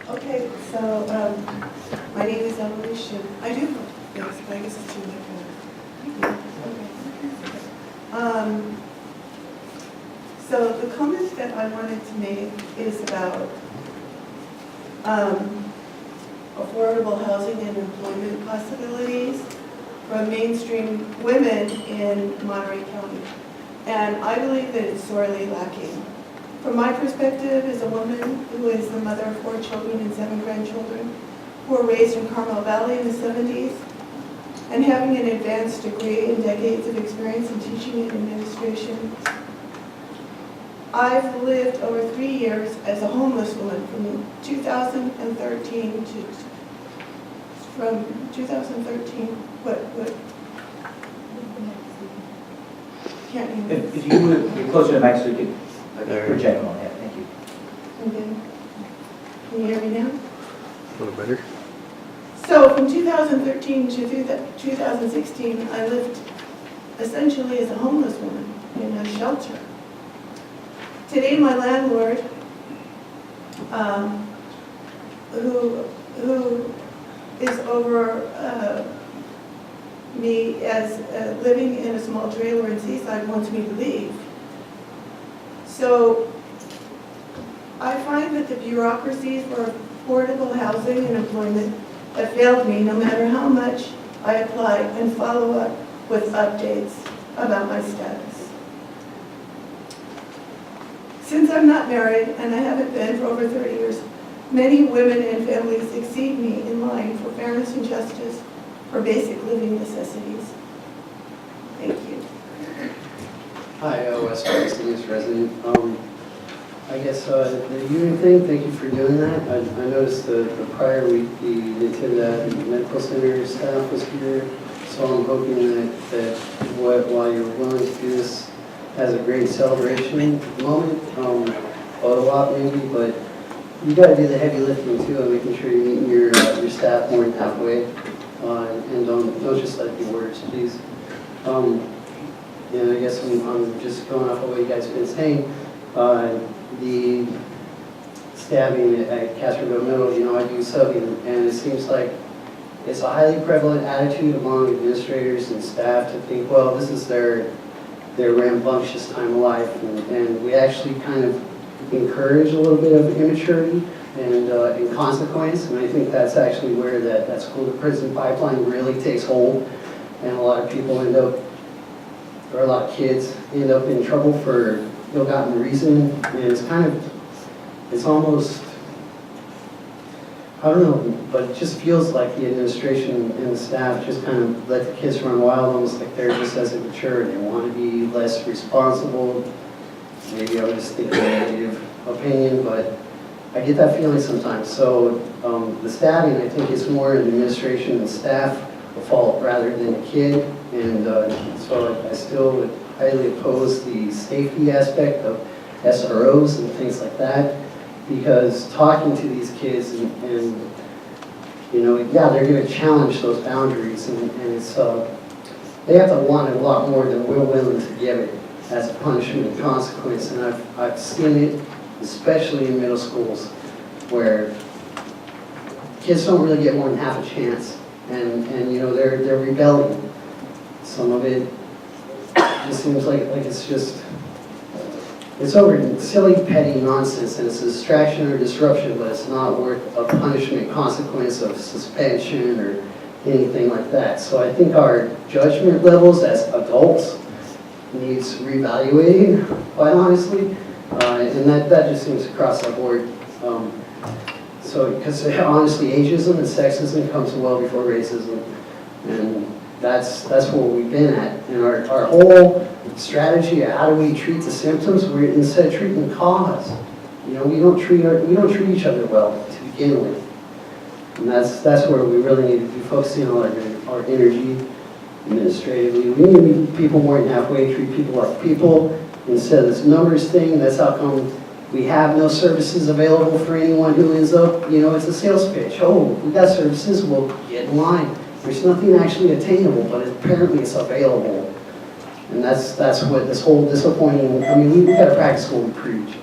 Okay, so my name is Emily Schiff. I do, yes, but I guess it's you. Yeah, okay. So the comment that I wanted to make is about affordable housing and employment possibilities for mainstream women in Monterey County. And I believe that it's sorely lacking. From my perspective as a woman who is the mother of 4 children and 7 grandchildren who were raised in Carmel Valley in the 70s, and having an advanced degree and decades of experience in teaching and administration, I've lived over 3 years as a homeless woman from 2013 to, what? Can't even. If you would be closer to the mic so we could project on that, thank you. Okay. Can you hear me now? A little better. So from 2013 to 2016, I lived essentially as a homeless woman in a shelter. Today, my landlord, who is over me as living in a small trailer in Seaside, wants me to leave. So I find that the bureaucracies for affordable housing and employment have failed me no matter how much I apply and follow up with updates about my status. Since I'm not married, and I haven't been for over 30 years, many women and families exceed me in line for fairness and justice for basic living necessities. Thank you. Hi, West Palestinian resident. I guess the union thing, thank you for doing that. I noticed the prior week the Nativity Medical Center staff was here, so I'm hoping that while you're willing to do this as a great celebration moment, photo op maybe, but you got to do the heavy lifting too, and making sure you're meeting your staff more than halfway, and don't just let it be words, please. And I guess I'm just going off of what you guys have been saying. The stabbing at Castroville Middle, I do subbing, and it seems like it's a highly prevalent attitude among administrators and staff to think, well, this is their rambunctious time of life, and we actually kind of encourage a little bit of immaturity and consequence, and I think that's actually where that school to prison pipeline really takes hold, and a lot of people end up, or a lot of kids end up in trouble for ill-gotten reason, and it's almost, I don't know, but it just feels like the administration and the staff just kind of let the kids run wild, almost like they're just as immature, they want to be less responsible. Maybe I'm just thinking a negative opinion, but I get that feeling sometimes. So the stabbing, I think, is more an administration and staff fault rather than a kid, and so I still would highly oppose the safety aspect of SROs and things like that, because talking to these kids and yeah, they're going to challenge those boundaries, and it's they have to want a lot more than we're willing to give it as a punishment and consequence, and I've seen it, especially in middle schools, where kids don't really get more than half a chance, and they're rebelling. Some of it just seems like it's over silly, petty nonsense, and it's a distraction or disruption, but it's not worth a punishment, consequence of suspension or anything like that. So I think our judgment levels as adults needs reevaluating, quite honestly, and that just seems across the board. So, because honestly, ageism and sexism comes well before racism, and that's where we've been at. And our whole strategy of how do we treat the symptoms, we're instead of treating the cause. We don't treat each other well to begin with, and that's where we really need to be focusing on our energy administratively. We need to meet people more than halfway, treat people like people instead of this numbers thing. That's how come we have no services available for anyone who ends up, it's a sales pitch. Oh, we got services, well, get in line. There's nothing actually attainable, but apparently it's available. And that's what this whole disappointing, we got to practice what we preach.